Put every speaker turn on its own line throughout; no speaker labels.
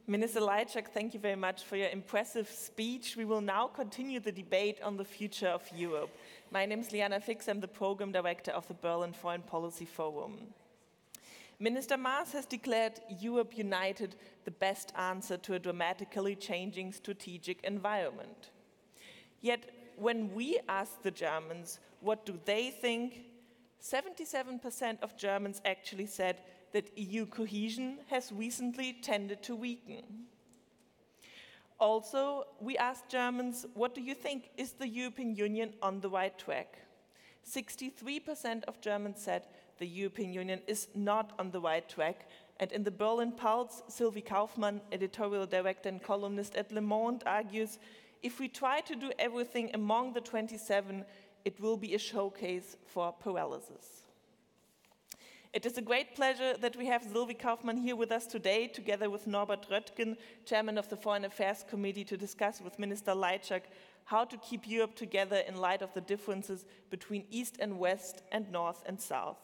Minister Lajčák, thank you very much for your impressive speech. We will now continue the debate on the future of Europe. My name is Liana Fix, I'm the Program Director of the Berlin Foreign Policy Forum. Minister Maas has declared Europe United the best answer to a dramatically changing strategic environment. Yet, when we ask the Germans what do they think, 77% of Germans actually said that EU cohesion has recently tended to weaken. Also, we asked Germans, what do you think, is the European Union on the right track? 63% of Germans said the European Union is not on the right track, and in the Berlin Pulse, Sylvie Kauffmann, editorial director and columnist at Le Monde, argues, if we try to do everything among the 27, it will be a showcase for paralysis. It is a great pleasure that we have Sylvie Kauffmann here with us today, together with Norbert Röttgen, chairman of the Foreign Affairs Committee, to discuss with Minister Lajčák how to keep Europe together in light of the differences between East and West and North and South.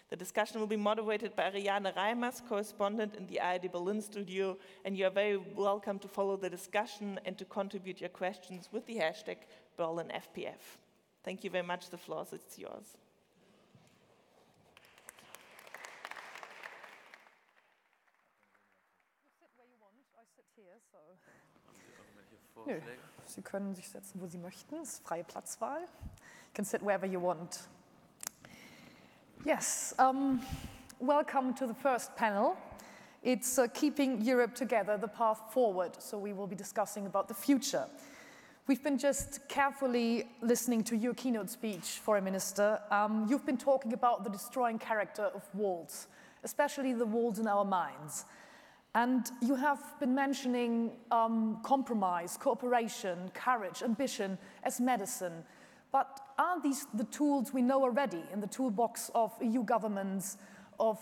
The discussion will be moderated by Ariane Reimers, correspondent in the ARD Berlin studio, and you are very welcome to follow the discussion and to contribute your questions with the hashtag BerlinFPF. Thank you very much. The floor is yours.
Sie können sich setzen, wo Sie möchten. Es ist freie Platzwahl. You can sit wherever you want. Yes, welcome to the first panel. It's Keeping Europe Together, the Path Forward. So we will be discussing about the future. We've been just carefully listening to your keynote speech, Foreign Minister. You've been talking about the destroying character of walls, especially the walls in our minds. And you have been mentioning compromise, cooperation, courage, ambition as medicine. But are these the tools we know already in the toolbox of EU governments, of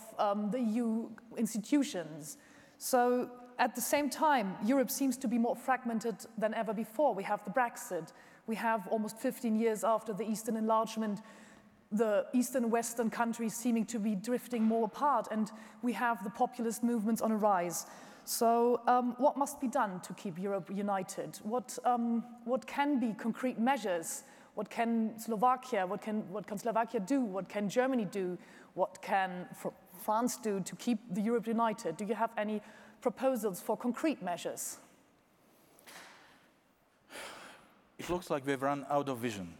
the EU institutions? So at the same time, Europe seems to be more fragmented than ever before. We have the Brexit. We have almost 15 years after the Eastern enlargement, the Eastern and Western countries seeming to be drifting more apart, and we have the populist movements on a rise. So what must be done to keep Europe united? What can be concrete measures? What can Slovakia do? What can Germany do? What can France do to keep the Europe united? Do you have any proposals for concrete measures?
It looks like we've run out of vision.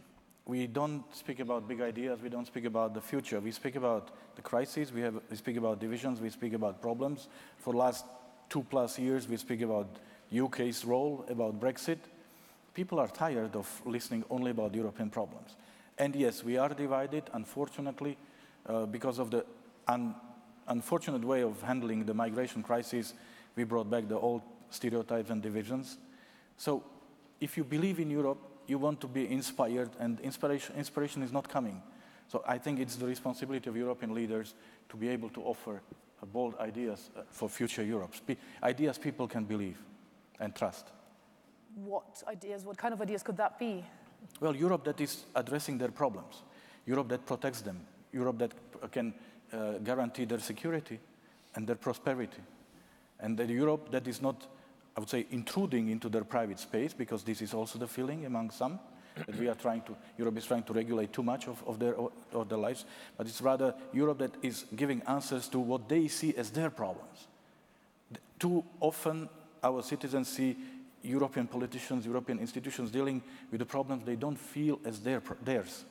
We don't speak about big ideas, we don't speak about the future. We speak about the crises, we speak about divisions, we speak about problems. For the last 2+ years, we speak about UK's role, about Brexit. People are tired of listening only about European problems. And yes, we are divided, unfortunately, because of the unfortunate way of handling the migration crisis. We brought back the old stereotypes and divisions. So if you believe in Europe, you want to be inspired, and inspiration is not coming. So I think it's the responsibility of European leaders to be able to offer bold ideas for future Europe. Ideas people can believe and trust.
What ideas, what kind of ideas could that be?
Well, Europe that is addressing their problems, Europe that protects them, Europe that can guarantee their security and their prosperity, and the Europe that is not, I would say, intruding into their private space, because this is also the feeling among some, that Europe is trying to regulate too much of their lives, but it's rather Europe that is giving answers to what they see as their problems. Too often our citizens see European politicians, European institutions dealing with the problems they don't feel as theirs.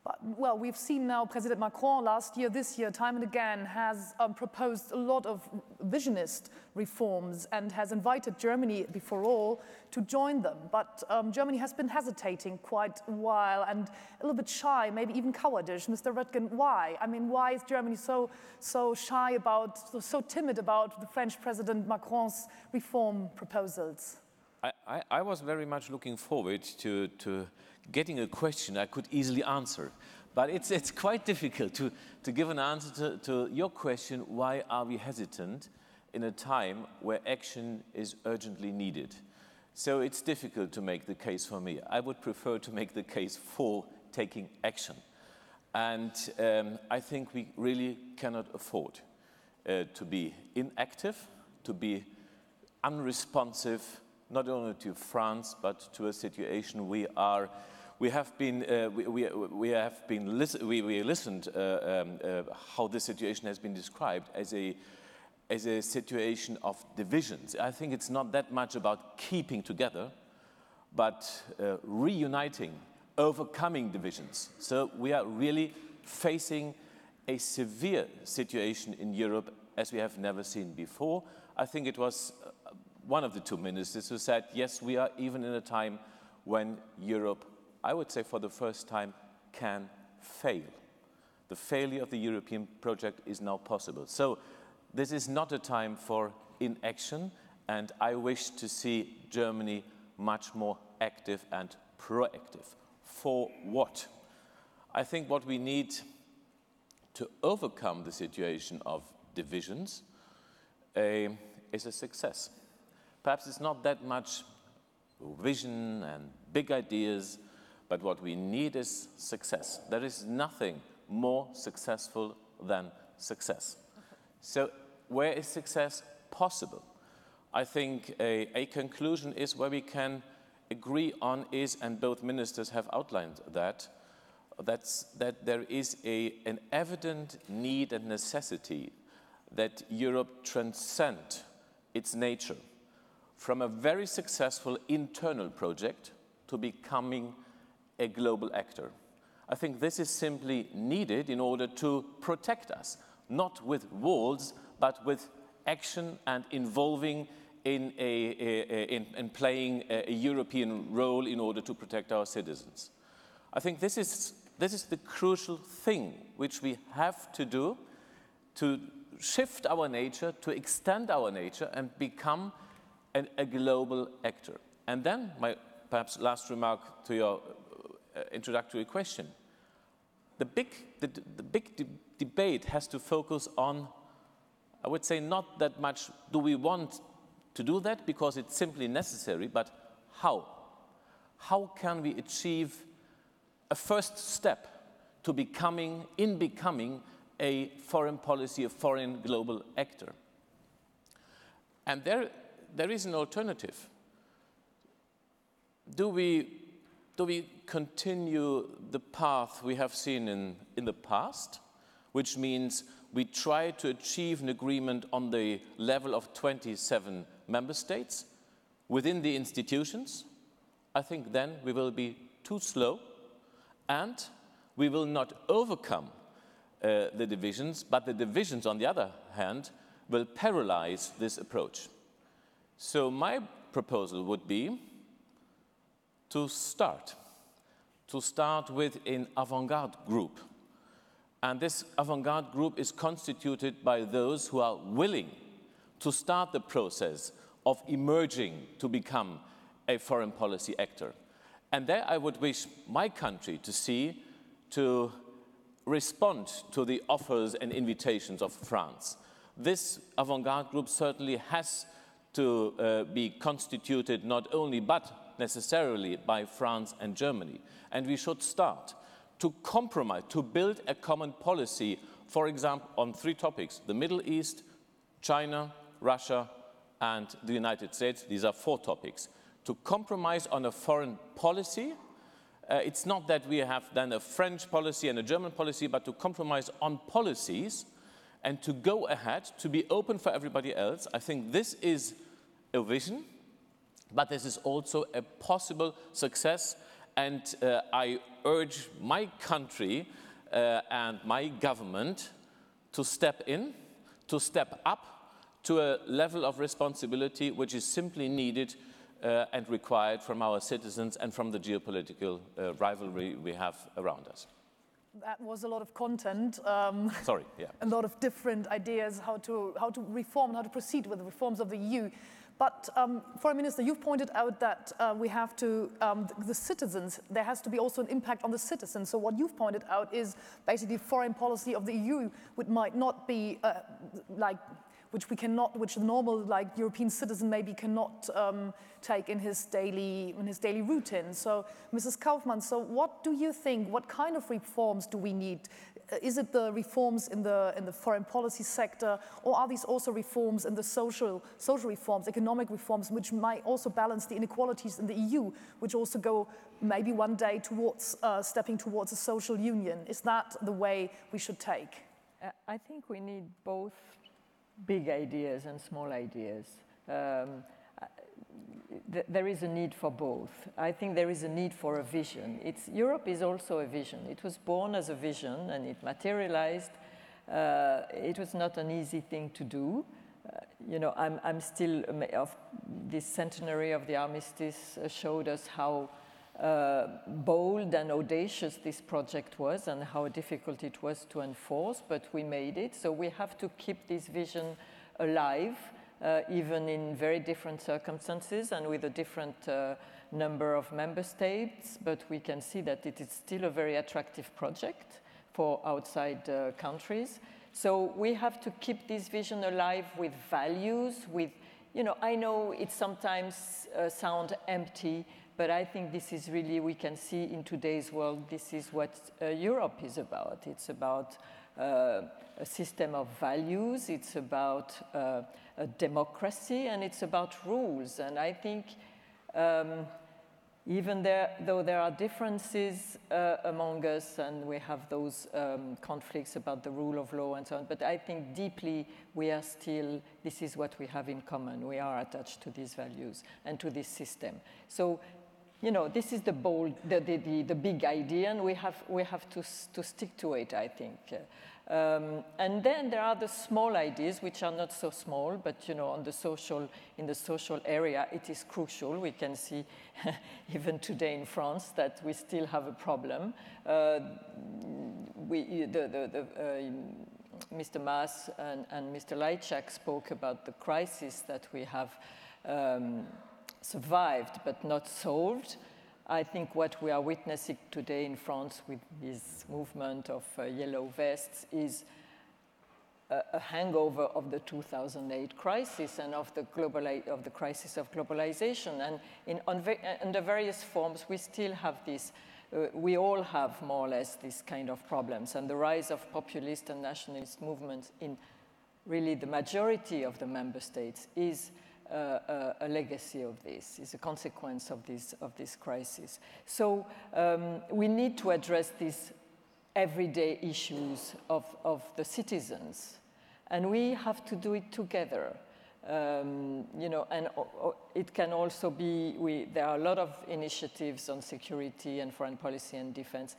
But, well, we've seen now President Macron last year, this year, time and again, has proposed a lot of visionist reforms and has invited Germany, before all, to join them. But Germany has been hesitating quite a while and a little bit shy, maybe even cowardish. Mr. Röttgen, why? I mean, why is Germany so shy about, so timid about the French President Macron's reform proposals?
I was very much looking forward to getting a question I could easily answer. But it's quite difficult to give an answer to your question, why are we hesitant in a time where action is urgently needed? So it's difficult to make the case for me. I would prefer to make the case for taking action. And I think we really cannot afford to be inactive, to be unresponsive, not only to France, but to a situation we listened how this situation has been described as a situation of divisions. I think it's not that much about keeping together, but reuniting, overcoming divisions. So we are really facing a severe situation in Europe as we have never seen before. I think it was one of the two ministers who said, yes, we are even in a time when Europe, I would say for the first time, can fail. The failure of the European project is now possible. So this is not a time for inaction, and I wish to see Germany much more active and proactive. For what? I think what we need to overcome the situation of divisions is a success. Perhaps it's not that much vision and big ideas, but what we need is success. There is nothing more successful than success. So where is success possible? I think a conclusion is where we can agree on is, and both ministers have outlined that, that there is an evident need and necessity that Europe transcend its nature from a very successful internal project to becoming a global actor. I think this is simply needed in order to protect us, not with walls, but with action and involving in playing a European role in order to protect our citizens. I think this is the crucial thing which we have to do to shift our nature, to extend our nature and become a global actor. And then my perhaps last remark to your introductory question. The big debate has to focus on, I would say, not that much do we want to do that because it's simply necessary, but how? How can we achieve a first step to becoming a foreign policy, a foreign global actor? And there is an alternative. Do we continue the path we have seen in the past, which means we try to achieve an agreement on the level of 27 member states within the institutions? I think then we will be too slow and we will not overcome the divisions, but the divisions, on the other hand, will paralyze this approach. So my proposal would be to start with an avant-garde group. And this avant-garde group is constituted by those who are willing to start the process of emerging to become a foreign policy actor. And there I would wish my country to see to respond to the offers and invitations of France. This avant-garde group certainly has to be constituted not only but necessarily by France and Germany. And we should start to compromise, to build a common policy, for example, on 3 topics: the Middle East, China, Russia, and the United States. These are 4 topics. To compromise on a foreign policy, it's not that we have then a French policy and a German policy, but to compromise on policies and to go ahead, to be open for everybody else. I think this is a vision, but this is also a possible success. And I urge my country and my government to step in, to step up to a level of responsibility which is simply needed and required from our citizens and from the geopolitical rivalry we have around us.
That was a lot of content.
Sorry, yeah.
A lot of different ideas how to reform and how to proceed with the reforms of the EU. But Foreign Minister, you've pointed out that we have to, the citizens, there has to be also an impact on the citizens. So what you've pointed out is basically foreign policy of the EU, which might not be which the normal European citizen maybe cannot take in his daily routine. So, Mrs. Kauffmann, so what do you think? What kind of reforms do we need? is it the reforms in the foreign policy sector, or are these also reforms in the social reforms, economic reforms, which might also balance the inequalities in the EU, which also go maybe one day towards stepping towards a social union? Is that the way we should take?
I think we need both big ideas and small ideas. There is a need for both. I think there is a need for a vision. Europe is also a vision. It was born as a vision and it materialized. It was not an easy thing to do. You know, I'm still, of this centenary of the armistice showed us how bold and audacious this project was and how difficult it was to enforce, but we made it. So we have to keep this vision alive, even in very different circumstances and with a different number of member states, but we can see that it is still a very attractive project for outside countries. So we have to keep this vision alive with values, with, you know, I know it sometimes sounds empty, but I think this is really, we can see in today's world, this is what Europe is about. It's about a system of values, it's about a democracy, and it's about rules. And I think even though there are differences among us and we have those conflicts about the rule of law and so on, but I think deeply we are still, this is what we have in common. We are attached to these values and to this system. So, you know, this is the bold, the big idea, and we have to stick to it, I think. And then there are the small ideas, which are not so small, but, you know, on the social, in the social area, it is crucial. We can see even today in France that we still have a problem. Mr. Maas and Mr. Lajčák spoke about the crisis that we have survived but not solved. I think what we are witnessing today in France with this movement of yellow vests is a hangover of the 2008 crisis and of the crisis of globalization. And under various forms, we still have this, we all have more or less this kind of problems. And the rise of populist and nationalist movements in really the majority of the member states is a legacy of this, is a consequence of this crisis. So we need to address these everyday issues of the citizens, and we have to do it together. You know, and it can also be, there are a lot of initiatives on security and foreign policy and defense,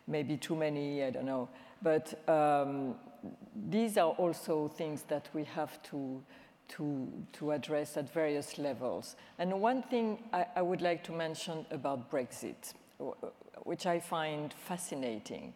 maybe too many, I don't know, but these are also things that we have to address at various levels. And one thing I would like to mention about Brexit, which I find fascinating.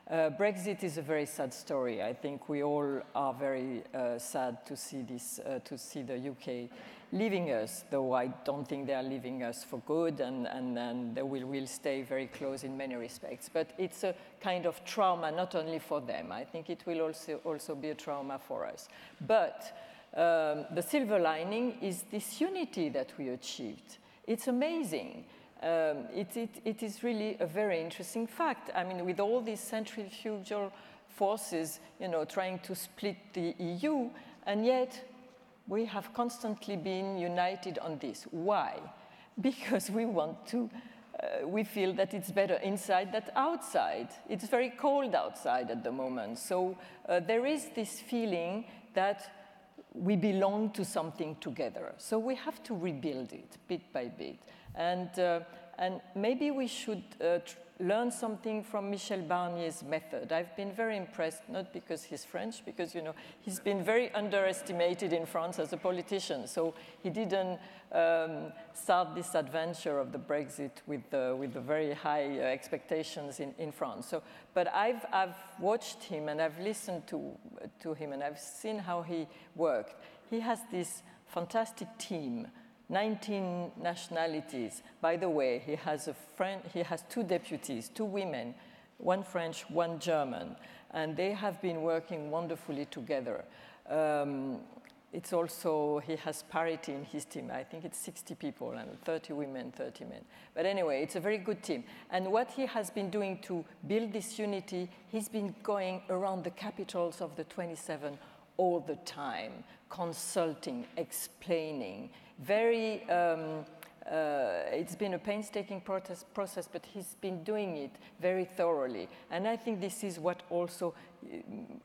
Brexit is a very sad story. I think we all are very sad to see this, to see the UK leaving us, though I don't think they are leaving us for good, and they will stay very close in many respects. But it's a kind of trauma, not only for them. I think it will also be a trauma for us. But the silver lining is this unity that we achieved. It's amazing. It is really a very interesting fact. I mean, with all these centrifugal forces, you know, trying to split the EU, and yet we have constantly been united on this. Why? Because we want to, we feel that it's better inside than outside. It's very cold outside at the moment. So there is this feeling that we belong to something together. So we have to rebuild it bit by bit. And maybe we should learn something from Michel Barnier's method. I've been very impressed, not because he's French, because, you know, he's been very underestimated in France as a politician. So he didn't start this adventure of the Brexit with the very high expectations in France. So, but I've watched him and I've listened to him and I've seen how he worked. He has this fantastic team. 19 nationalities. By the way, he has two deputies, 2 women, 1 French, 1 German, and they have been working wonderfully together. it's also, he has parity in his team. I think it's 60 people and 30 women, 30 men. But anyway, it's a very good team. And what he has been doing to build this unity, he's been going around the capitals of the 27 all the time, consulting, explaining. Very, it's been a painstaking process, but he's been doing it very thoroughly. And I think this is what also,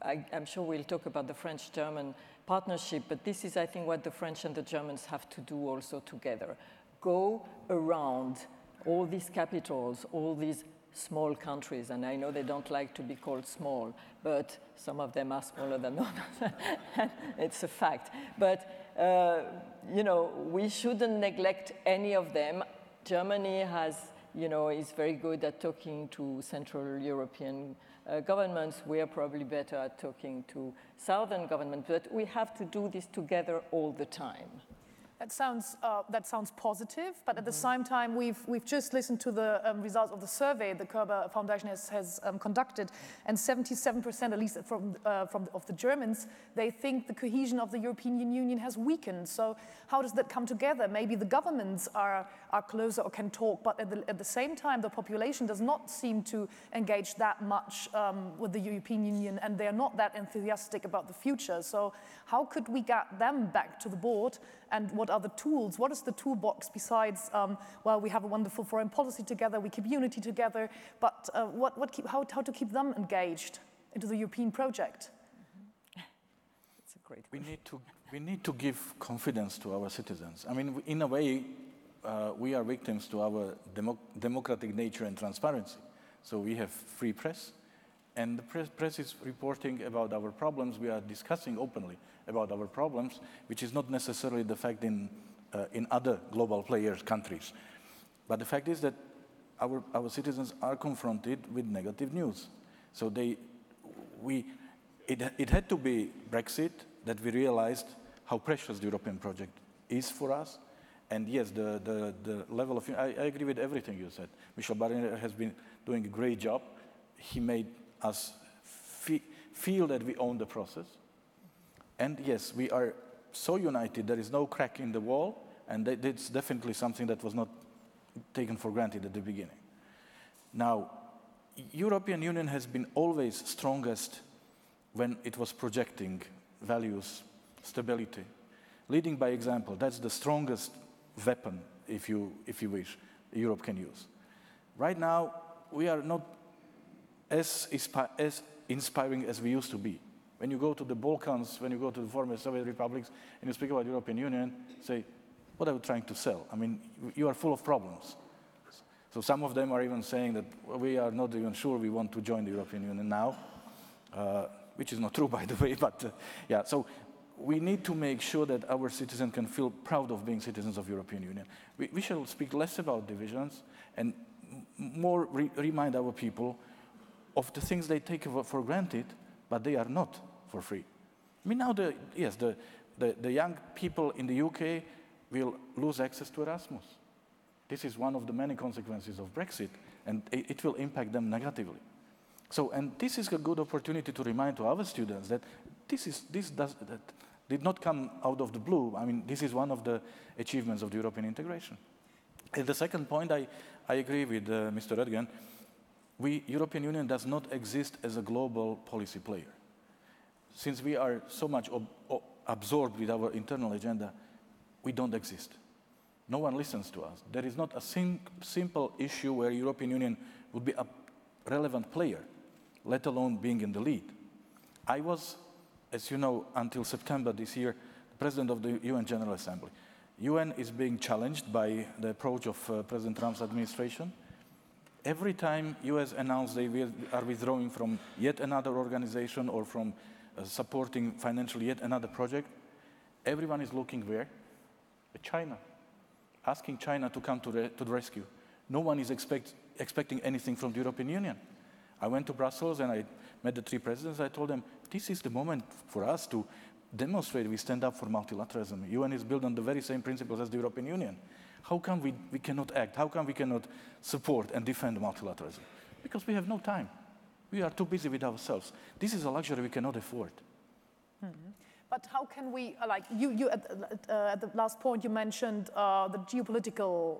I'm sure we'll talk about the French-German partnership, but this is, I think, what the French and the Germans have to do also together. Go around all these capitals, all these small countries, and I know they don't like to be called small, but some of them are smaller than others. It's a fact. But, you know, we shouldn't neglect any of them. Germany has, you know, is very good at talking to Central European governments. We are probably better at talking to southern governments, but we have to do this together all the time.
That sounds positive, but at the same time, we've just listened to the results of the survey the Körber Foundation has conducted, and 77%, at least of the Germans, they think the cohesion of the European Union has weakened. So how does that come together? Maybe the governments are closer or can talk, but at the same time, the population does not seem to engage that much with the European Union, and they're not that enthusiastic about the future. So how could we get them back to the board? And what are the tools? What is the toolbox besides, well, we have a wonderful foreign policy together, we keep unity together, but how to keep them engaged into the European project?
It's a great question.
We need to give confidence to our citizens. I mean, in a way, we are victims to our democratic nature and transparency. So we have free press, and the press is reporting about our problems. We are discussing openly about our problems, which is not necessarily the fact in other global players' countries. But the fact is that our citizens are confronted with negative news. So it had to be Brexit that we realized how precious the European project is for us. And yes, the level of, I agree with everything you said. Michel Barnier has been doing a great job. He made us feel that we own the process. And yes, we are so united, there is no crack in the wall, and that's definitely something that was not taken for granted at the beginning. Now, European Union has been always strongest when it was projecting values, stability, leading by example. That's the strongest weapon, if you wish, Europe can use. Right now, we are not as inspiring as we used to be. When you go to the Balkans, when you go to the former Soviet republics, and you speak about European Union, say, what are you trying to sell? I mean, you are full of problems. So some of them are even saying that we are not even sure we want to join the European Union now, which is not true, by the way, but yeah. So we need to make sure that our citizens can feel proud of being citizens of European Union. We shall speak less about divisions and more remind our people of the things they take for granted, but they are not for free. I mean, now the young people in the UK will lose access to Erasmus. This is one of the many consequences of Brexit, and it will impact them negatively. So, and this is a good opportunity to remind to our students that that did not come out of the blue. I mean, this is one of the achievements of the European integration. And the second point, I agree with Mr. Röttgen. European Union does not exist as a global policy player. Since we are so much absorbed with our internal agenda, we don't exist. No one listens to us. There is not a simple issue where European Union would be a relevant player, let alone being in the lead. I was, as you know, until September this year, the president of the UN General Assembly. UN is being challenged by the approach of President Trump's administration. Every time US announced they are withdrawing from yet another organization or from supporting financially yet another project, everyone is looking where? At China, asking China to come to the rescue. No one is expecting anything from the European Union. I went to Brussels and I met the three presidents. I told them, this is the moment for us to demonstrate we stand up for multilateralism. UN is built on the very same principles as the European Union. How come we cannot act? How come we cannot support and defend multilateralism? Because we have no time. We are too busy with ourselves. This is a luxury we cannot afford.
Mm-hmm. But how can we, like you at the last point you mentioned the geopolitical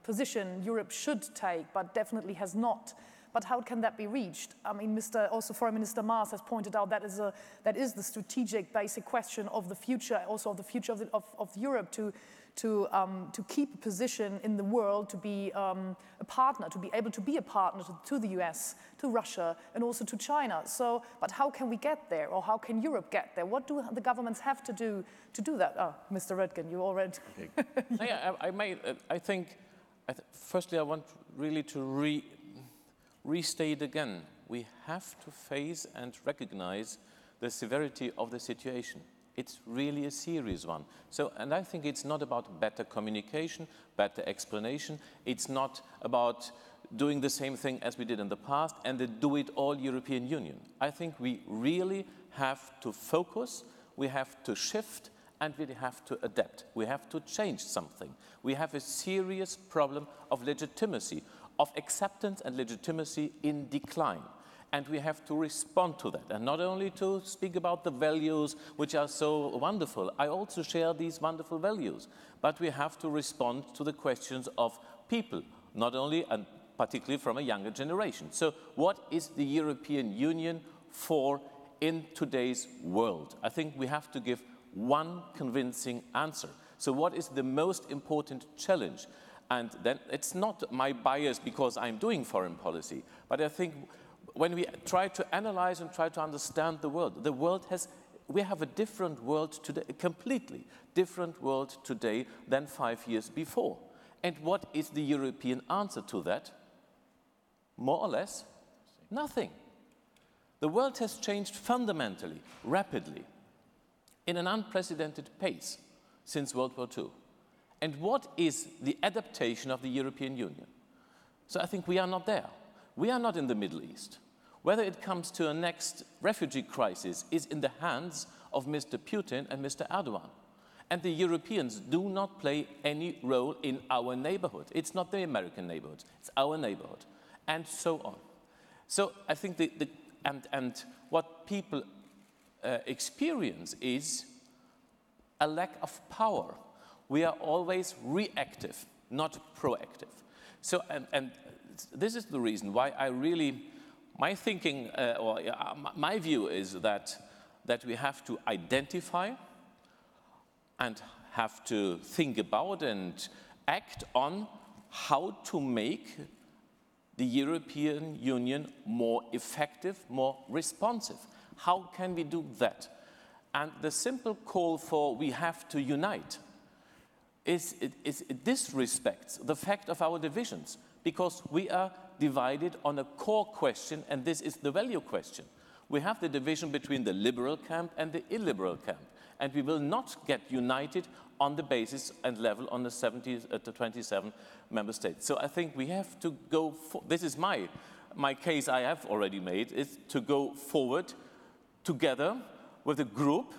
position Europe should take, but definitely has not. But how can that be reached? I mean, also Foreign Minister Maas has pointed out that is the strategic basic question of the future, also of the future of Europe, to keep a position in the world, to be a partner, to be able to be a partner to the US, to Russia, and also to China. So, but how can we get there, or how can Europe get there? What do the governments have to do that? Oh, Mr. Röttgen, you already.
Okay. I think, firstly, I want really to restate again. We have to face and recognize the severity of the situation. It's really a serious one. So, and I think it's not about better communication, better explanation. It's not about doing the same thing as we did in the past and the do-it-all European Union. I think we really have to focus, we have to shift, and we have to adapt. We have to change something. We have a serious problem of legitimacy, of acceptance and legitimacy in decline. And we have to respond to that, and not only to speak about the values which are so wonderful. I also share these wonderful values, but we have to respond to the questions of people, not only and particularly from a younger generation. So what is the European Union for in today's world? I think we have to give one convincing answer. So what is the most important challenge? And then it's not my bias because I'm doing foreign policy, but I think when we try to analyze and try to understand the world we have a different world today, a completely different world today than 5 years before. And what is the European answer to that? More or less, nothing. The world has changed fundamentally, rapidly, in an unprecedented pace since World War II. And what is the adaptation of the European Union? So I think we are not there. We are not in the Middle East. Whether it comes to a next refugee crisis is in the hands of Mr. Putin and Mr. Erdogan. And the Europeans do not play any role in our neighborhood. It's not the American neighborhood, it's our neighborhood, and so on. So I think and what people experience is a lack of power. We are always reactive, not proactive. So, and this is the reason why I really, my thinking, my view is that we have to identify and have to think about and act on how to make the European Union more effective, more responsive. How can we do that? And the simple call for we have to unite it disrespects the fact of our divisions, because we are divided on a core question, and this is the value question. We have the division between the liberal camp and the illiberal camp, and we will not get united on the basis and level on the 27 member states. So I think we have to go this is my case I have already made, is to go forward together with a group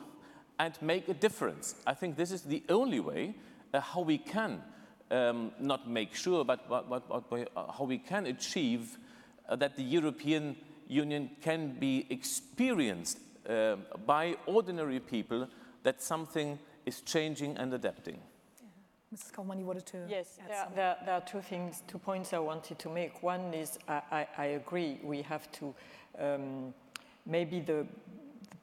and make a difference. I think this is the only way how we can not make sure, but how we can achieve that the European Union can be experienced by ordinary people, that something is changing and adapting.
Yeah. Mrs. Kauffmann, you wanted to
Yes,
add
there are 2 points I wanted to make. One is I agree, we have to, maybe the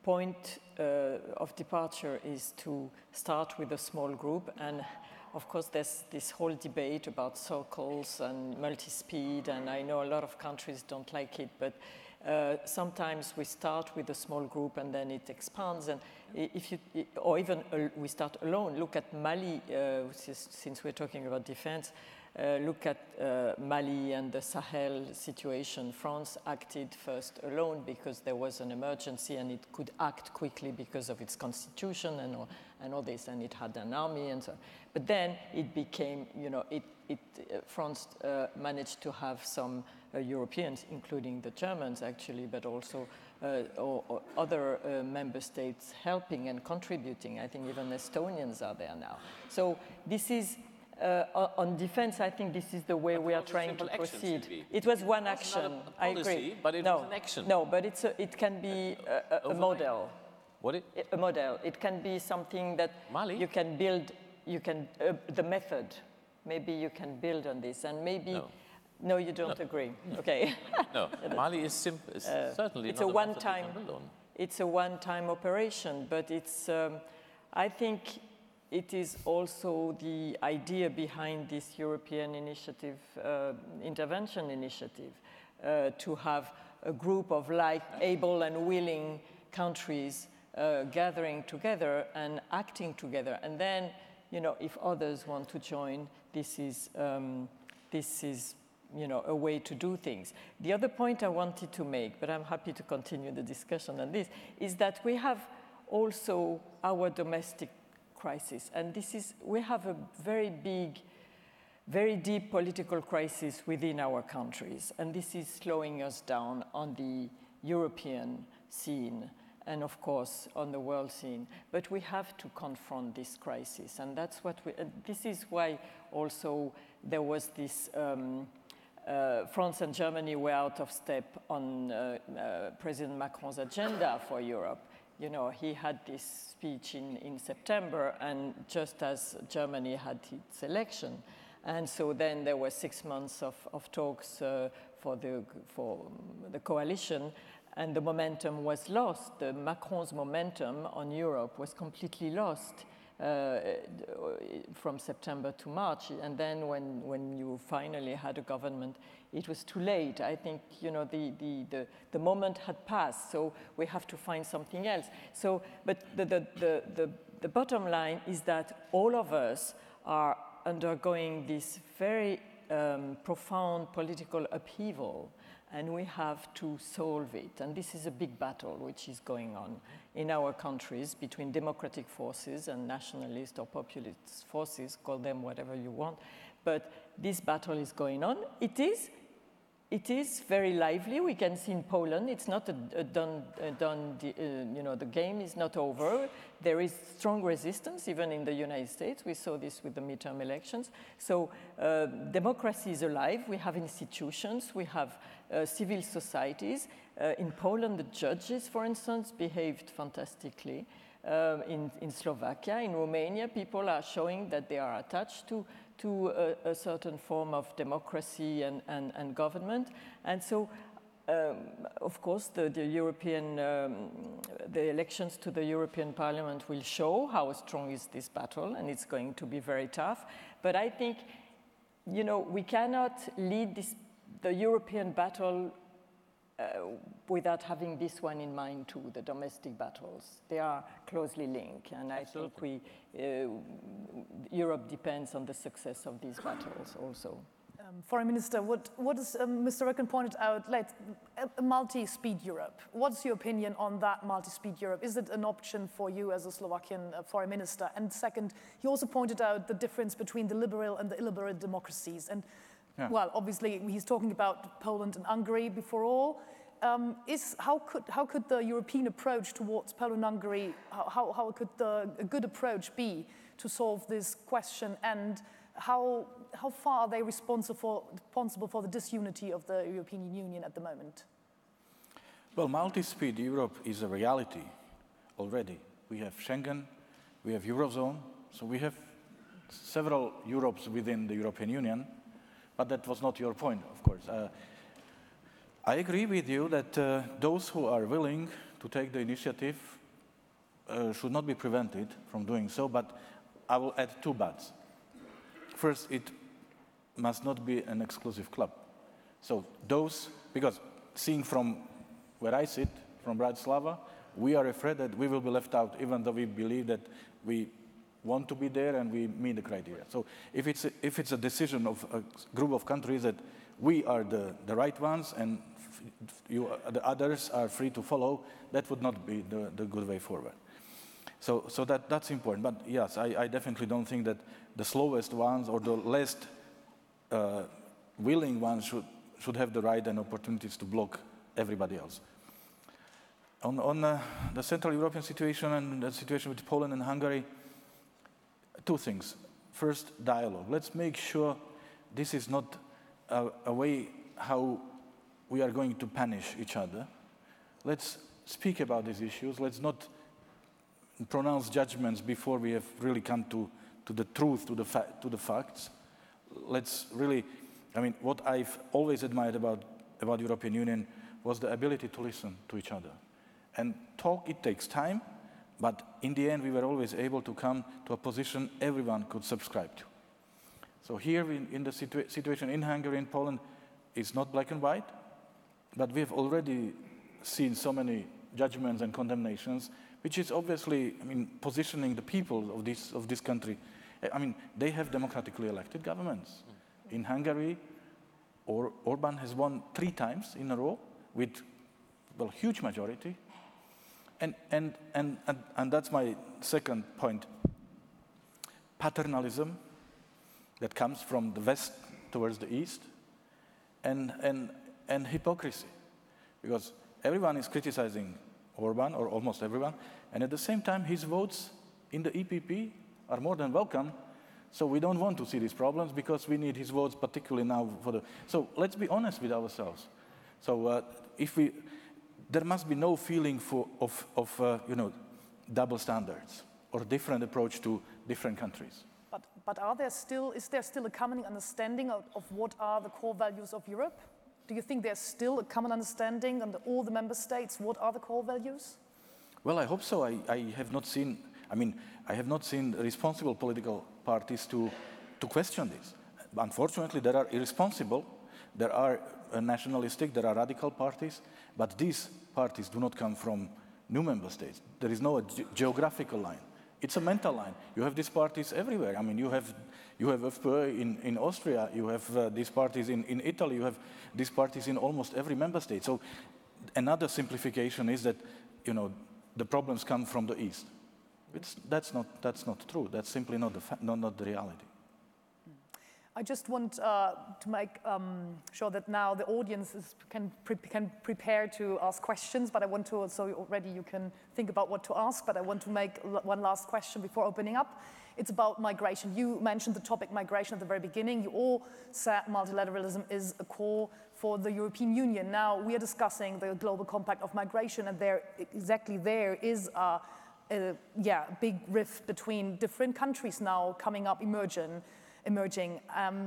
point of departure is to start with a small group, and of course there's this whole debate about circles and multi-speed, and I know a lot of countries don't like it, but sometimes we start with a small group and then it expands, and or even we start alone. Look at Mali, since we're talking about defense. Look at Mali and the Sahel situation. France acted first alone because there was an emergency, and it could act quickly because of its constitution and all this, and it had an army and so on. But then it became, France managed to have some Europeans, including the Germans actually, but also or other member states helping and contributing. I think even Estonians are there now. So this is, on defense, I think this is the way we are trying to proceed. It was one action,
I agree. But it was an action.
No, but it can be a model. A model. It can be something that
Mali?
you can build, the method. Maybe you can build on this, and maybe... No, you don't agree. Okay.
No, Mali is certainly
it's
not
a one-time. It's a one-time operation, but it's. I think it is also the idea behind this European initiative, intervention initiative, to have a group of able and willing countries gathering together and acting together, and then, you know, if others want to join, this is you know, a way to do things. The other point I wanted to make, but I'm happy to continue the discussion on this, is that we have also our domestic crisis, and we have a very big, very deep political crisis within our countries, and this is slowing us down on the European scene and of course on the world scene. But we have to confront this crisis, and that's what this is why also there was this France and Germany were out of step on President Macron's agenda for Europe. You know, he had this speech in September, and just as Germany had its election. And so then there were 6 months of talks for the coalition, and the momentum was lost. Macron's momentum on Europe was completely lost from September to March. And then when you finally had a government, it was too late. I think, you know, the moment had passed, so we have to find something else. So, but the bottom line is that all of us are undergoing this very profound political upheaval, and we have to solve it. And this is a big battle which is going on in our countries between democratic forces and nationalist or populist forces, call them whatever you want. But this battle is going on. It is very lively. We can see in Poland, it's not you know, the game is not over. There is strong resistance, even in the United States. We saw this with the midterm elections. So democracy is alive. We have institutions. We have civil societies. In Poland, the judges, for instance, behaved fantastically. In Slovakia, in Romania, people are showing that they are attached to a certain form of democracy and government. And so, of course, the elections to the European Parliament will show how strong is this battle, and it's going to be very tough. But I think, you know, we cannot lead the European battle without having this one in mind too, the domestic battles. They are closely linked, and I think Europe depends on the success of these battles also.
Foreign Minister, what is, Mr. Röttgen pointed out, a multi-speed Europe. What's your opinion on that multi-speed Europe? Is it an option for you as a Slovakian Foreign Minister? And second, he also pointed out the difference between the liberal and the illiberal democracies. And well, obviously, he's talking about Poland and Hungary before all. How could the European approach towards Poland and Hungary, how could a good approach be to solve this question, and how far are they responsible for the disunity of the European Union at the moment?
Well, multi-speed Europe is a reality already. We have Schengen, we have Eurozone, so we have several Europes within the European Union, but that was not your point, of course. I agree with you that those who are willing to take the initiative should not be prevented from doing so, but I will add 2 buts. First, it must not be an exclusive club. So those, because seeing from where I sit, from Bratislava, we are afraid that we will be left out, even though we believe that we want to be there and we meet the criteria. So if it's a decision of a group of countries that we are the right ones and the others are free to follow, that would not be the good way forward. So that's important. But yes, I definitely don't think that the slowest ones or the least willing ones should have the right and opportunities to block everybody else. On the Central European situation and the situation with Poland and Hungary, 2 things. First, dialogue. Let's make sure this is not a way how we are going to punish each other. Let's speak about these issues. Let's not pronounce judgments before we have really come to the truth, to the facts. Let's really, I mean, what I've always admired about European Union was the ability to listen to each other. And talk, it takes time, but in the end we were always able to come to a position everyone could subscribe to. So here in the situation in Hungary and Poland, it's not black and white, but we have already seen so many judgments and condemnations, which is obviously, I mean, positioning the people of this country. I mean, they have democratically elected governments. In Hungary, Orban has won 3 times in a row with, well, huge majority. And that's my second point. Paternalism that comes from the West towards the East, and hypocrisy. Because everyone is criticizing Orban, or almost everyone, and at the same time his votes in the EPP are more than welcome, so we don't want to see these problems because we need his votes particularly now for the... So let's be honest with ourselves. So there must be no feeling of double standards or different approach to different countries.
But is there still a common understanding of what are the core values of Europe? Do you think there's still a common understanding under all the member states what are the core values?
Well, I hope so. I have not seen responsible political parties to question this. Unfortunately, there are irresponsible, there are nationalistic, there are radical parties, but these parties do not come from new member states. There is no geographical line. It's a mental line. You have these parties everywhere. I mean, you have FPÖ in Austria, you have these parties in Italy, you have these parties in almost every member state. So another simplification is that, the problems come from the East. That's not true. That's simply not the reality.
I just want to make sure that now the audience can prepare to ask questions, but I want to, so already you can think about what to ask, but I want to make one last question before opening up. It's about migration. You mentioned the topic migration at the very beginning. You all said multilateralism is a core for the European Union. Now we are discussing the Global Compact of Migration, and there is a big rift between different countries now coming up, emerging.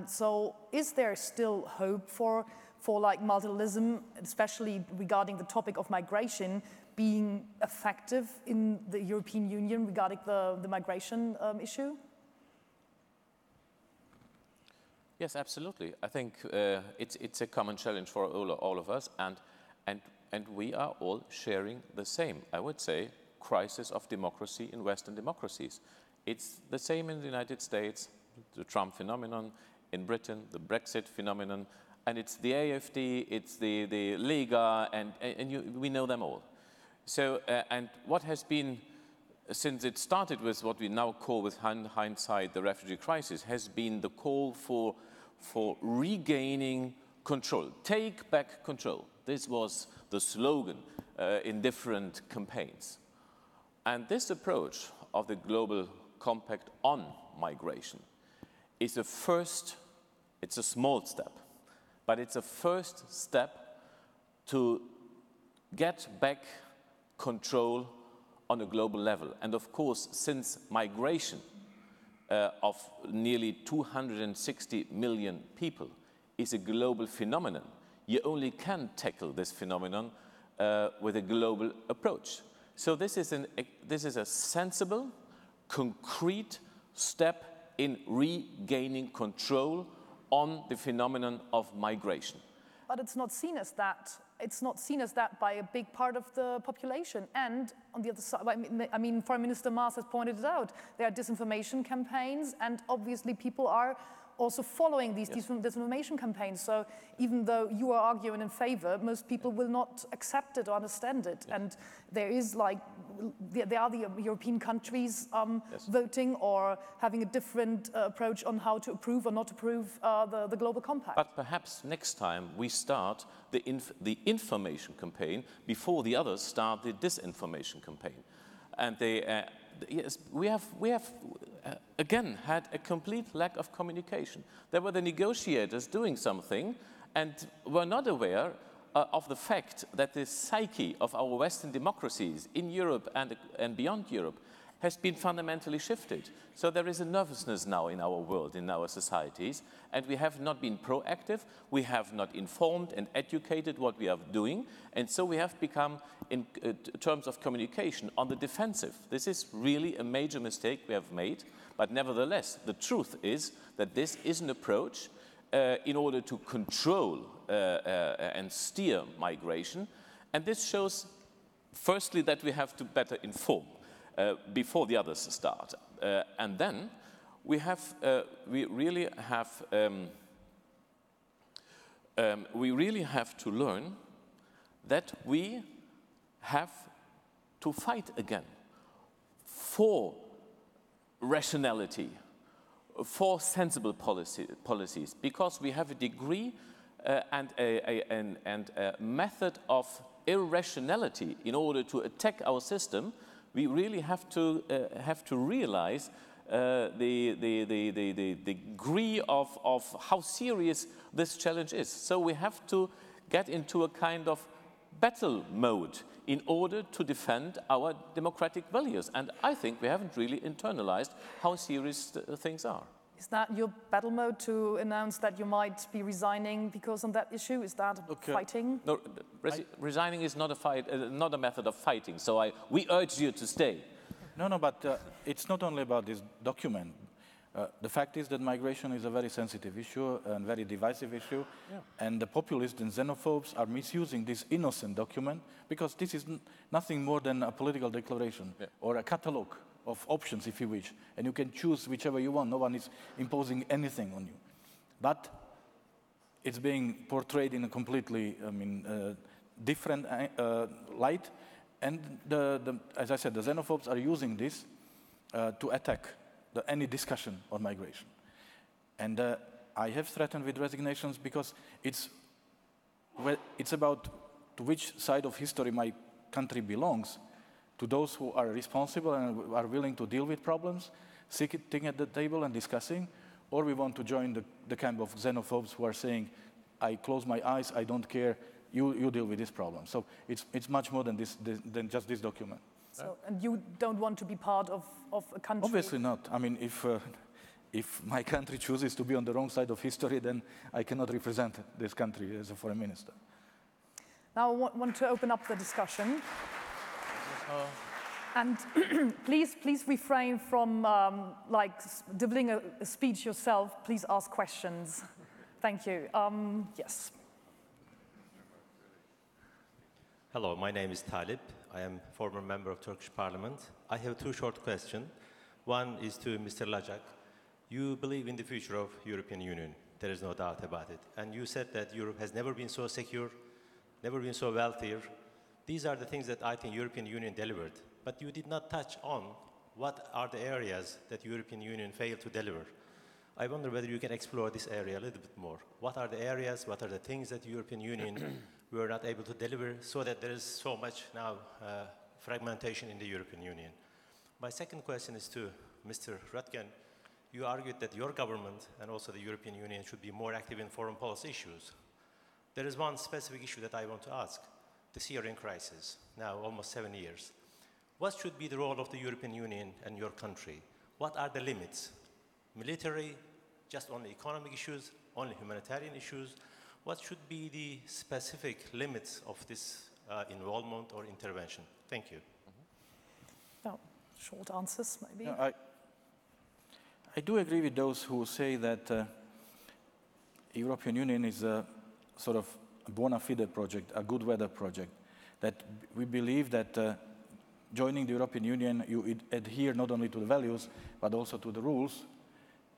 So is there still hope for like multilateralism, especially regarding the topic of migration, being effective in the European Union regarding the migration issue?
Yes, absolutely. I think it's a common challenge for all of us, and we are all sharing the same, I would say, crisis of democracy in Western democracies. It's the same in the United States, the Trump phenomenon, in Britain, the Brexit phenomenon, and it's the AfD, it's the Liga, and we know them all. So, and what has been, since it started with what we now call with hindsight the refugee crisis, has been the call for regaining control. Take back control. This was the slogan in different campaigns. And this approach of the Global Compact on migration is a first, it's a small step, but it's a first step to get back control on a global level. And of course, since migration of nearly 260 million people is a global phenomenon, you only can tackle this phenomenon with a global approach. So this is a sensible, concrete step in regaining control on the phenomenon of migration.
But it's not seen as that. It's not seen as that by a big part of the population. And on the other side, I mean, Foreign Minister Maas has pointed it out. There are disinformation campaigns, and obviously people are also following these disinformation campaigns. So even though you are arguing in favor, most people will not accept it or understand it. Yeah. And there is there are the European countries voting or having a different approach on how to approve or not approve the Global Compact.
But perhaps next time we start the information campaign before the others start the disinformation campaign. And yes, we have again had a complete lack of communication. There were the negotiators doing something and were not aware of the fact that the psyche of our Western democracies in Europe and beyond Europe has been fundamentally shifted. So there is a nervousness now in our world, in our societies, and we have not been proactive, we have not informed and educated what we are doing, and so we have become, in terms of communication, on the defensive. This is really a major mistake we have made, but nevertheless, the truth is that this is an approach in order to control and steer migration, and this shows, firstly, that we have to better inform before the others start. And then we really have to learn that we have to fight again for rationality, for sensible policies, because we have a degree and a method of irrationality in order to attack our system. We really have to realize the degree of how serious this challenge is. So we have to get into a kind of battle mode in order to defend our democratic values. And I think we haven't really internalized how serious things are.
Is that your battle mode, to announce that you might be resigning because on that issue? Is that fighting?
No, resigning is not a fight, not a method of fighting. So we urge you to stay.
No, but it's not only about this document. The fact is that migration is a very sensitive issue and very divisive issue, and the populists and xenophobes are misusing this innocent document because this is nothing more than a political declaration or a catalogue of options, if you wish, and you can choose whichever you want. No one is imposing anything on you. But it's being portrayed in a completely, different light, and as I said, the xenophobes are using this to attack any discussion on migration. And I have threatened with resignations because it's about to which side of history my country belongs, to those who are responsible and are willing to deal with problems, sitting at the table and discussing, or we want to join the camp of xenophobes who are saying, I close my eyes, I don't care, you deal with this problem. So it's much more than just this document.
So, and you don't want to be part of a country?
Obviously not. I mean, if my country chooses to be on the wrong side of history, then I cannot represent this country as a foreign minister.
Now I want to open up the discussion. And please refrain from delivering a speech yourself. Please ask questions. Thank you. Yes.
Hello, my name is Talip. I am former member of Turkish Parliament. I have two short questions. One is to Mr. Lajčák. You believe in the future of European Union. There is no doubt about it. And you said that Europe has never been so secure, never been so wealthier. These are the things that I think European Union delivered. But you did not touch on what are the areas that European Union failed to deliver. I wonder whether you can explore this area a little bit more. What are the areas, what are the things that European Union were not able to deliver, so that there is so much now fragmentation in the European Union? My second question is to Mr. Röttgen. You argued that your government and also the European Union should be more active in foreign policy issues. There is one specific issue that I want to ask. The Syrian crisis, now almost 7 years. What should be the role of the European Union and your country? What are the limits? Military, just only economic issues, only humanitarian issues? What should be the specific limits of this involvement or intervention? Thank you.
Well, short answers, maybe.
No, I do agree with those who say that the European Union is a sort of a bona fide project, a good weather project, that we believe that joining the European Union, you adhere not only to the values, but also to the rules,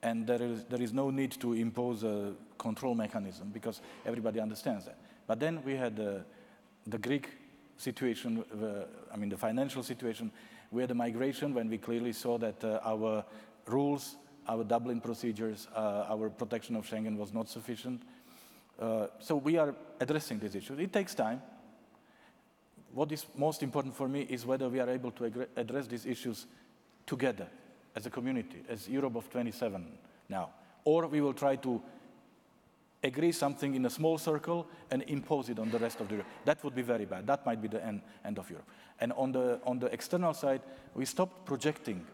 and there is no need to impose a control mechanism, because everybody understands that. But then we had the Greek situation, the financial situation, we had the migration, when we clearly saw that our rules, our Dublin procedures, our protection of Schengen was not sufficient. So we are addressing this issue. It takes time. What is most important for me is whether we are able to address these issues together as a community, as Europe of 27 now. Or we will try to agree something in a small circle and impose it on the rest of Europe. That would be very bad. That might be the end of Europe. And on the external side, we stopped projecting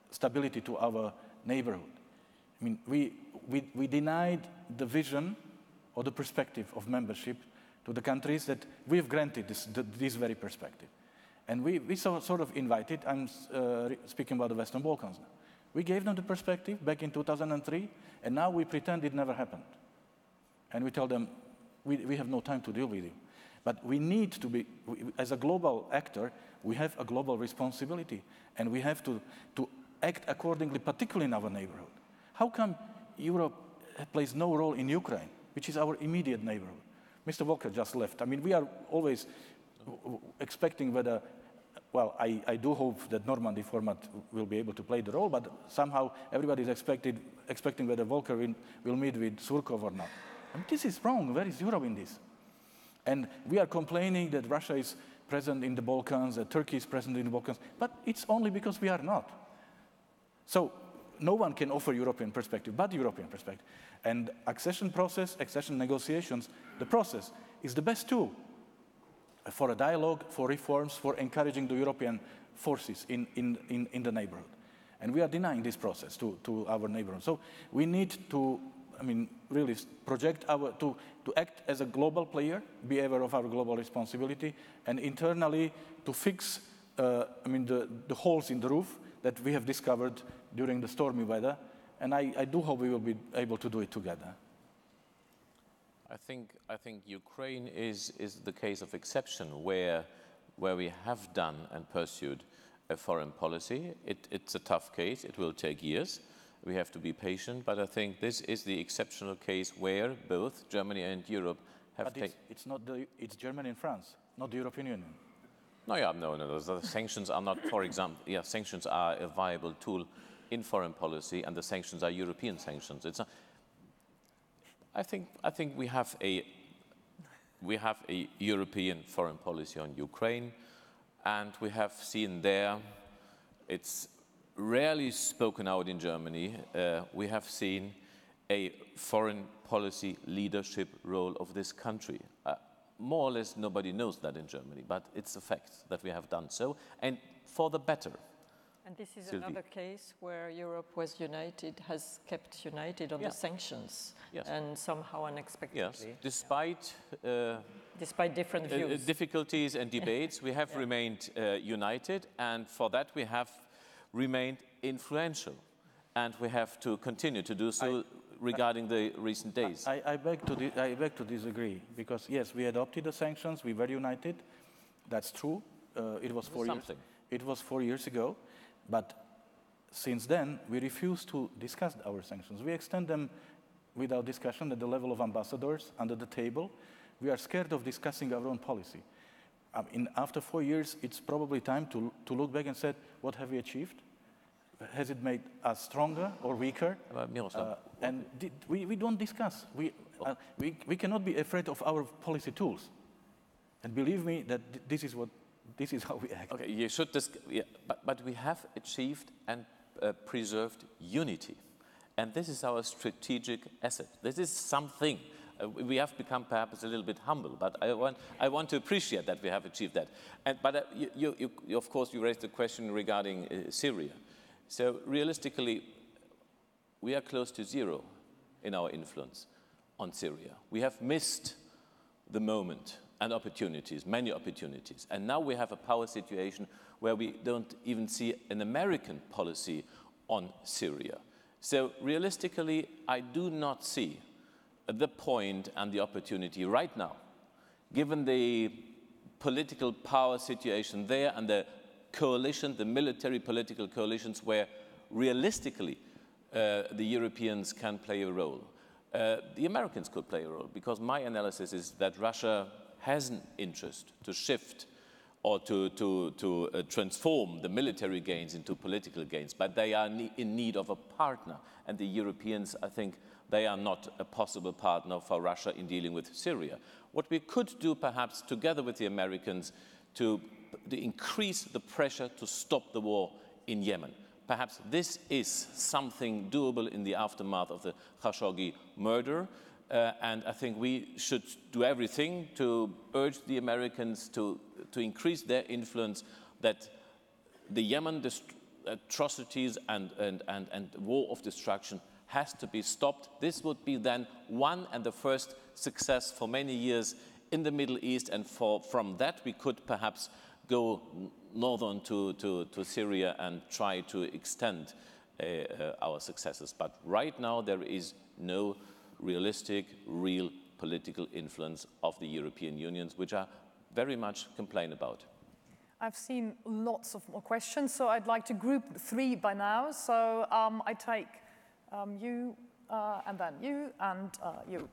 stability to our neighborhood. I mean, we denied the vision or the perspective of membership to the countries that we've granted this very perspective. And we sort of invited, I'm speaking about the Western Balkans now. We gave them the perspective back in 2003, and now we pretend it never happened. And we tell them, we have no time to deal with you. But we need to be, as a global actor, we have a global responsibility, and we have to act accordingly, particularly in our neighborhood. How come Europe plays no role in Ukraine, which is our immediate neighborhood? Mr. Volker just left. I mean, we are always expecting whether, well, I do hope that Normandy format will be able to play the role, but somehow everybody is expecting whether Volker will meet with Surkov or not. I mean, this is wrong. Where is Europe in this? And we are complaining that Russia is present in the Balkans, that Turkey is present in the Balkans, but it's only because we are not. So no one can offer European perspective, but European perspective. And accession process, accession negotiations, the process is the best tool for a dialogue, for reforms, for encouraging the European forces in the neighborhood. And we are denying this process to our neighborhood. So we need to, I mean, really project to act as a global player, be aware of our global responsibility, and internally to fix, I mean, the holes in the roof that we have discovered during the stormy weather. And I do hope we will be able to do it together.
I think Ukraine is the case of exception where we have done and pursued a foreign policy. It's a tough case. It will take years. We have to be patient. But I think this is the exceptional case where both Germany and Europe have taken.
It's Germany and France, not the European Union.
No. The sanctions are not, for example, sanctions are a viable tool in foreign policy, and the sanctions are European sanctions. It's not, I think we have a European foreign policy on Ukraine, and we have seen there, it's rarely spoken out in Germany, we have seen a foreign policy leadership role of this country. More or less nobody knows that in Germany, but it's a fact that we have done so, and for the better.
And this is
Sylvie.
Another case where Europe was united, has kept united on the sanctions, and somehow unexpectedly.
Yes, despite
different views.
Difficulties and debates, we have remained united, and for that we have remained influential, and we have to continue to do so regarding the recent days.
I beg to disagree, because yes, we adopted the sanctions, we were united, that's true, it was 4 years. It was 4 years ago. But since then, we refuse to discuss our sanctions. We extend them without discussion at the level of ambassadors under the table. We are scared of discussing our own policy. After 4 years, it's probably time to look back and say, what have we achieved? Has it made us stronger or weaker?
Miroslav.
We don't discuss. We cannot be afraid of our policy tools. And believe me that this is how we act.
Okay, you should but we have achieved and preserved unity. And this is our strategic asset. This is something. We have become perhaps a little bit humble, but I want to appreciate that we have achieved that. But you, of course, you raised a question regarding Syria. So realistically, we are close to zero in our influence on Syria. We have missed the moment and opportunities, many opportunities. And now we have a power situation where we don't even see an American policy on Syria. So realistically, I do not see the point and the opportunity right now, given the political power situation there and the coalition, the military political coalitions where realistically the Europeans can play a role. The Americans could play a role, because my analysis is that Russia has an interest to shift or to transform the military gains into political gains, but they are in need of a partner. And the Europeans, I think, they are not a possible partner for Russia in dealing with Syria. What we could do, perhaps, together with the Americans, to increase the pressure to stop the war in Yemen. perhaps this is something doable in the aftermath of the Khashoggi murder. And I think we should do everything to urge the Americans to increase their influence, that the Yemen atrocities and war of destruction has to be stopped. This would be then one and the first success for many years in the Middle East, and from that we could perhaps go northern to Syria and try to extend our successes. But right now there is no realistic, real political influence of the European Union, which I very much complain about.
I've seen lots of more questions, so I'd like to group 3 by now. So I take you, and then you, and you.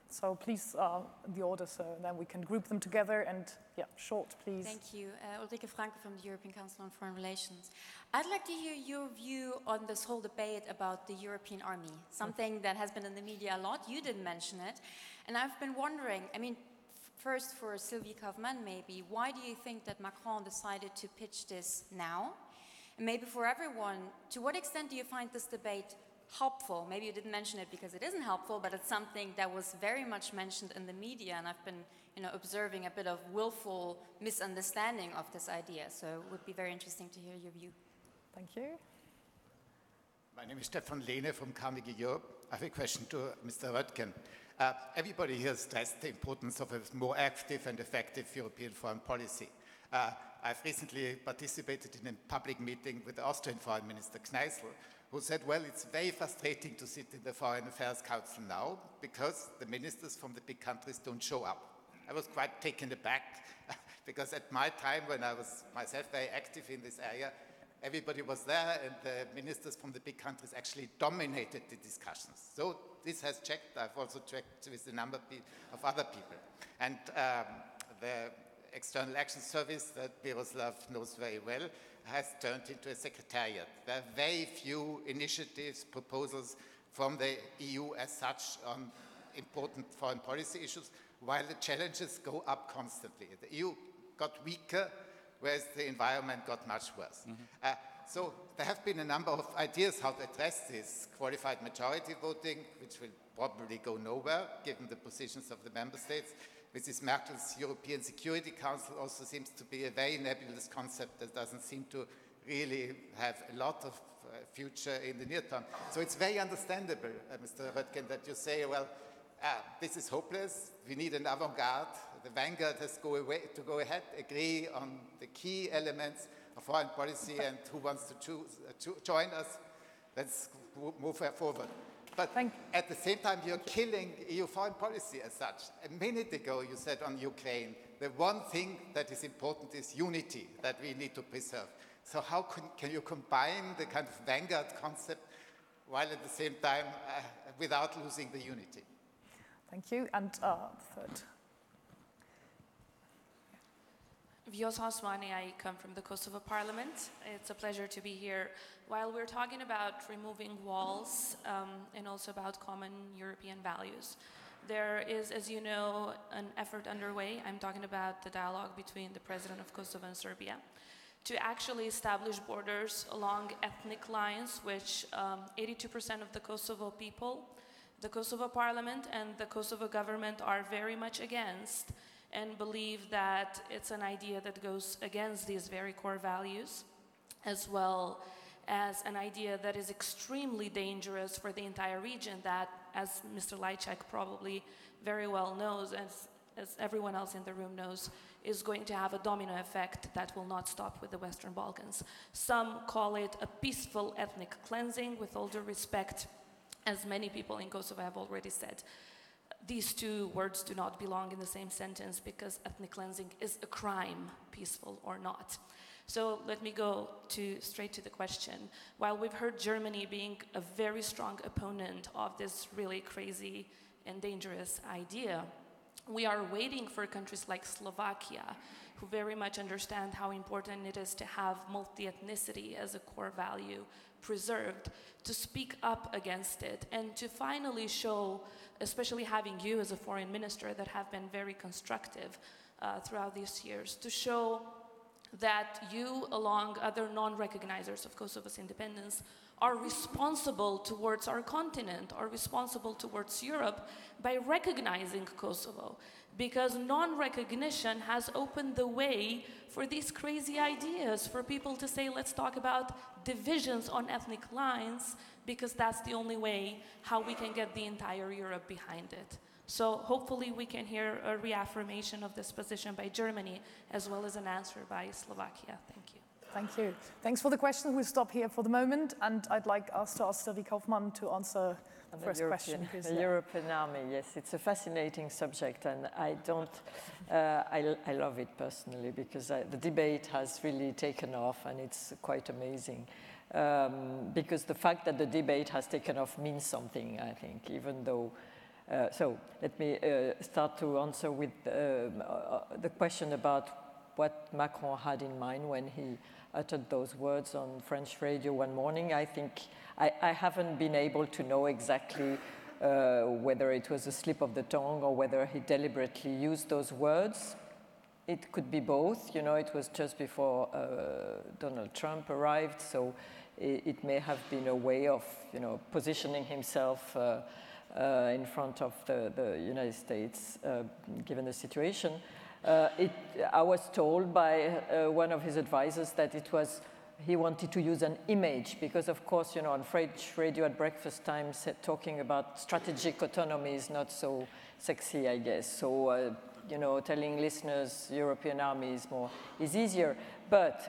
So please, the order, so then we can group them together, and yeah, short, please.
Thank you. Ulrike Franke from the European Council on Foreign Relations. I'd like to hear your view on this whole debate about the European army, something that has been in the media a lot. You didn't mention it. And I've been wondering, I mean, first for Sylvie Kauffmann maybe, why do you think that Macron decided to pitch this now? And maybe for everyone, to what extent do you find this debate helpful? Maybe you didn't mention it because it isn't helpful, but it's something that was very much mentioned in the media, and I've been observing a bit of willful misunderstanding of this idea. So it would be very interesting to hear your view.
Thank you.
My name is Stefan Lehne from Carnegie Europe. I have a question to Mr. Röttgen. Everybody here stressed the importance of a more active and effective European foreign policy. I've recently participated in a public meeting with the Austrian Foreign Minister Kneißl, who said, well, it's very frustrating to sit in the Foreign Affairs Council now because the ministers from the big countries don't show up. I was quite taken aback because at my time, when I was myself very active in this area, everybody was there and the ministers from the big countries actually dominated the discussions. So this has checked. I've also checked with a number of other people. And the External Action Service that Miroslav knows very well has turned into a secretariat. There are very few initiatives, proposals from the EU as such on important foreign policy issues, while the challenges go up constantly. The EU got weaker, whereas the environment got much worse. Mm-hmm. So there have been a number of ideas how to address this. Qualified majority voting, which will probably go nowhere, given the positions of the member states. Mrs. Merkel's European Security Council also seems to be a very nebulous concept that doesn't seem to really have a lot of future in the near term. So it's very understandable, Mr. Röttgen, that you say, well, this is hopeless, we need an avant-garde, the vanguard has to go ahead, agree on the key elements of foreign policy and who wants to join us, let's move forward. But at the same time, you're killing EU foreign policy as such. A minute ago, you said on Ukraine, the one thing that is important is unity that we need to preserve. So how can you combine the kind of vanguard concept while at the same time without losing the unity?
Thank you. And third.
Vios Haswani, I come from the Kosovo Parliament. It's a pleasure to be here. While we're talking about removing walls and also about common European values, there is, as you know, an effort underway. I'm talking about the dialogue between the President of Kosovo and Serbia to actually establish borders along ethnic lines, which 82% of the Kosovo people, the Kosovo Parliament and the Kosovo government are very much against, and believe that it's an idea that goes against these very core values, as well as an idea that is extremely dangerous for the entire region that, as Mr. Lajčák probably very well knows, as everyone else in the room knows, is going to have a domino effect that will not stop with the Western Balkans. Some call it a peaceful ethnic cleansing, with all due respect, as many people in Kosovo have already said. These two words do not belong in the same sentence because ethnic cleansing is a crime, peaceful or not. So let me go straight to the question. While we've heard Germany being a very strong opponent of this really crazy and dangerous idea, we are waiting for countries like Slovakia, who very much understand how important it is to have multi-ethnicity as a core value preserved, to speak up against it and to finally show, especially having you as a foreign minister that have been very constructive throughout these years, to show that you, along other non-recognizers of Kosovo's independence, are responsible towards our continent, are responsible towards Europe by recognizing Kosovo. Because non-recognition has opened the way for these crazy ideas, for people to say, let's talk about divisions on ethnic lines, because that's the only way how we can get the entire Europe behind it. So hopefully we can hear a reaffirmation of this position by Germany, as well as an answer by Slovakia. Thank you.
Thank you. Thanks for the question. We'll stop here for the moment, and I'd like us to ask Sylvie Kauffmann to answer the first question.
The European Army, yes, it's a fascinating subject, and I love it personally, because the debate has really taken off, and it's quite amazing. Because the fact that the debate has taken off means something, I think, even though. So let me start to answer with the question about what Macron had in mind when he uttered those words on French radio one morning. I think I haven't been able to know exactly whether it was a slip of the tongue or whether he deliberately used those words. It could be both. You know, it was just before Donald Trump arrived, so it may have been a way of, you know, positioning himself in front of the United States, given the situation. I was told by one of his advisors that he wanted to use an image, because of course, you know, on French radio at breakfast time, talking about strategic autonomy is not so sexy, I guess. So, you know, telling listeners European army is easier. But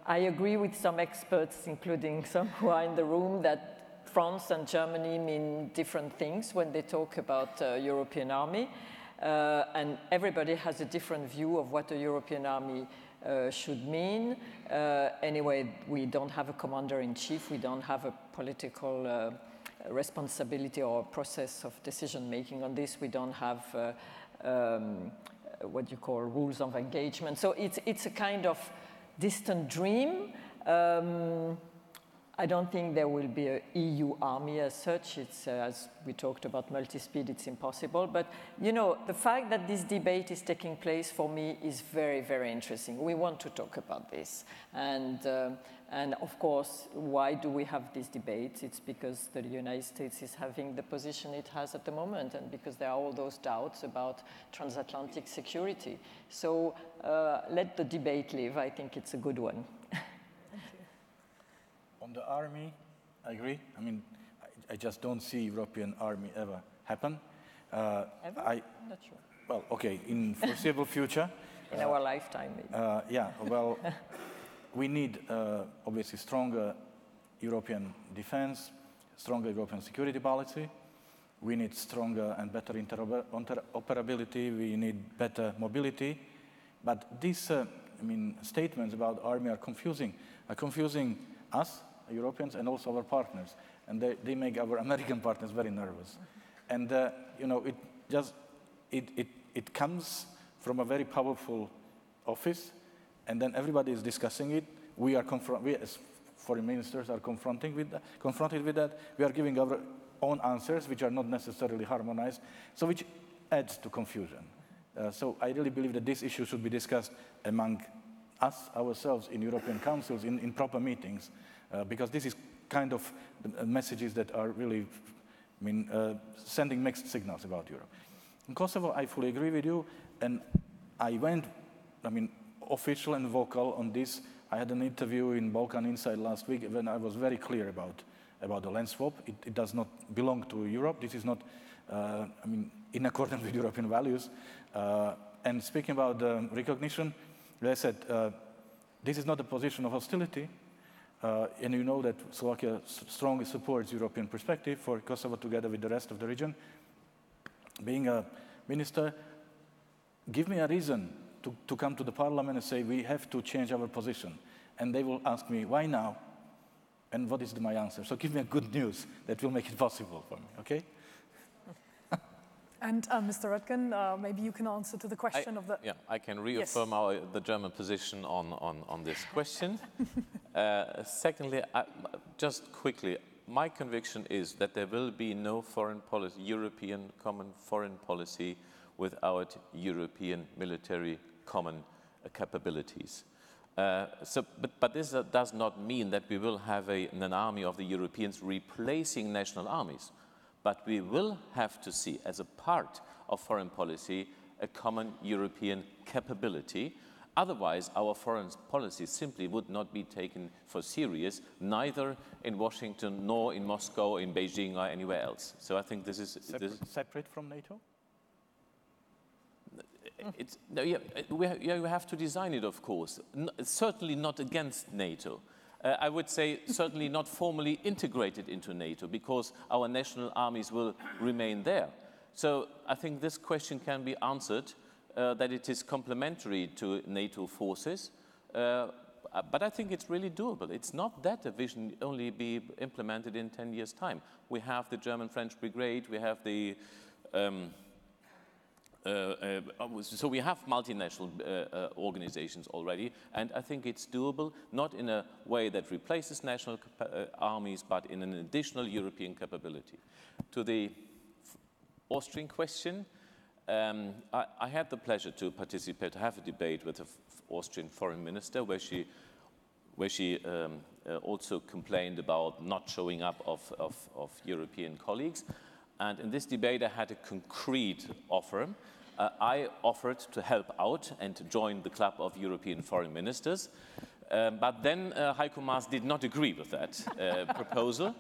I agree with some experts, including some who are in the room, that France and Germany mean different things when they talk about European army. And everybody has a different view of what a European army should mean. Anyway, we don't have a commander-in-chief. We don't have a political responsibility or process of decision-making on this. We don't have what you call rules of engagement. So it's a kind of distant dream. I don't think there will be an EU army as such. It's, as we talked about multi-speed, it's impossible. But, you know, the fact that this debate is taking place for me is very, very interesting. We want to talk about this. And of course, why do we have this debate? It's because the United States is having the position it has at the moment, and because there are all those doubts about transatlantic security. So let the debate live. I think it's a good one.
On the army, I agree. I mean, I just don't see European army ever happen.
Ever? I'm not sure.
Well, okay, in foreseeable future.
In our lifetime, maybe.
Yeah, well, we need, obviously, stronger European defense, stronger European security policy. We need stronger and better interoperability. We need better mobility. But these, statements about army are confusing us, Europeans, and also our partners. And they make our American partners very nervous. And, it comes from a very powerful office, and then everybody is discussing it. We as foreign ministers are confronted with that. We are giving our own answers, which are not necessarily harmonized, so which adds to confusion. So I really believe that this issue should be discussed among us, ourselves, in European councils, in proper meetings, because this is kind of the messages that are really, sending mixed signals about Europe. In Kosovo, I fully agree with you, and I went, official and vocal on this. I had an interview in Balkan Insight last week when I was very clear about the land swap. It does not belong to Europe. This is not, in accordance with European values. And speaking about recognition, as I said, this is not a position of hostility, and you know that Slovakia strongly supports European perspective for Kosovo together with the rest of the region. Being a minister, give me a reason to come to the parliament and say we have to change our position. And they will ask me, why now? And what is my answer? So give me a good news that will make it possible for me, okay?
And Mr. Röttgen, maybe you can answer to the question of the...
Yeah, I can reaffirm the German position on this question. Secondly, just quickly, my conviction is that there will be no foreign policy, European common foreign policy, without European military common capabilities. But this does not mean that we will have an army of the Europeans replacing national armies. But we will have to see, as a part of foreign policy, a common European capability. Otherwise, our foreign policy simply would not be taken for serious, neither in Washington, nor in Moscow, in Beijing, or anywhere else. So I think this is...
Separate from NATO?
You have to design it, of course. Certainly not against NATO. I would say certainly not formally integrated into NATO, because our national armies will remain there. So I think this question can be answered that it is complementary to NATO forces, but I think it's really doable. It's not that a vision only be implemented in 10 years' time. We have the German-French brigade, we have the... so we have multinational organizations already, and I think it's doable, not in a way that replaces national armies, but in an additional European capability. To the Austrian question, I had the pleasure to participate, to have a debate with the Austrian foreign minister, where she also complained about not showing up of European colleagues. And in this debate, I had a concrete offer. I offered to help out and to join the club of European foreign ministers. But then Heiko Maas did not agree with that proposal.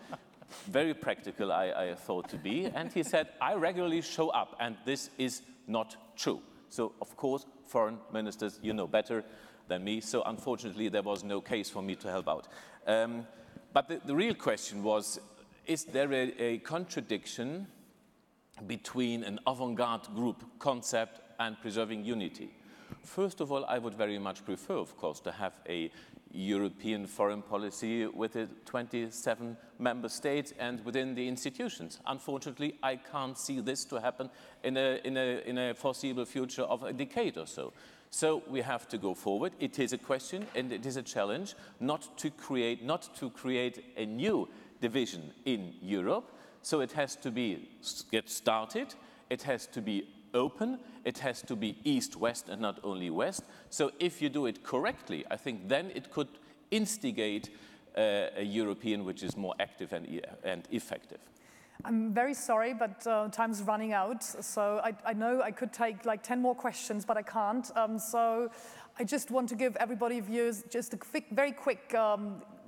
Very practical, I thought to be. And he said, I regularly show up, and this is not true. So, of course, foreign ministers, you know better than me. So, unfortunately, there was no case for me to help out. But the real question was, is there a contradiction between an avant-garde group concept and preserving unity? First of all, I would very much prefer, of course, to have a European foreign policy with the 27 member states and within the institutions. Unfortunately, I can't see this to happen in a foreseeable future of a decade or so. So we have to go forward. It is a question and it is a challenge not to create a new division in Europe. So it has to get started, it has to be open, it has to be east-west and not only west. So if you do it correctly, I think then it could instigate a European which is more active and effective.
I'm very sorry, but time's running out. So I know I could take like 10 more questions, but I can't. So I just want to give everybody of you just a very quick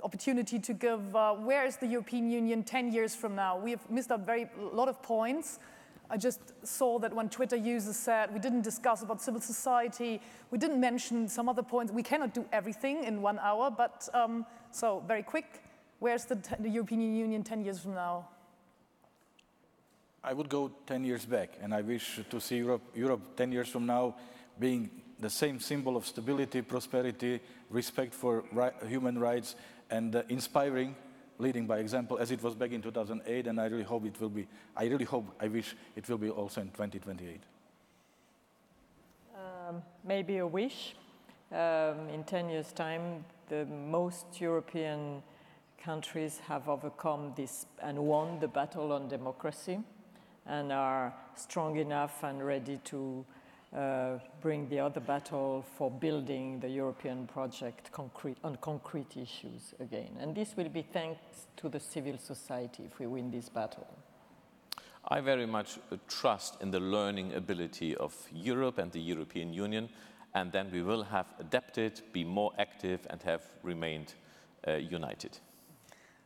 opportunity to give where is the European Union 10 years from now? We have missed out a lot of points. I just saw that when Twitter users said we didn't discuss about civil society, we didn't mention some other points. We cannot do everything in 1 hour, but so very quick, where's the European Union 10 years from now?
I would go 10 years back, and I wish to see Europe 10 years from now being the same symbol of stability, prosperity, respect for human rights, and inspiring, leading by example, as it was back in 2008, and I really hope it will be, I wish it will be also in 2028.
Maybe a wish. In 10 years' time, the most European countries have overcome this and won the battle on democracy and are strong enough and ready to bring the other battle for building the European project on concrete issues again. And this will be thanks to the civil society if we win this battle.
I very much trust in the learning ability of Europe and the European Union, and then we will have adapted, be more active, and have remained united.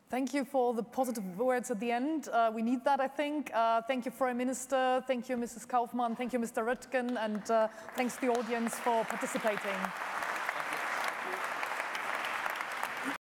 Thank you for the positive words at the end. We need that, I think. Thank you, Foreign Minister. Thank you, Mrs. Kauffmann. Thank you, Mr. Röttgen. And thanks to the audience for participating.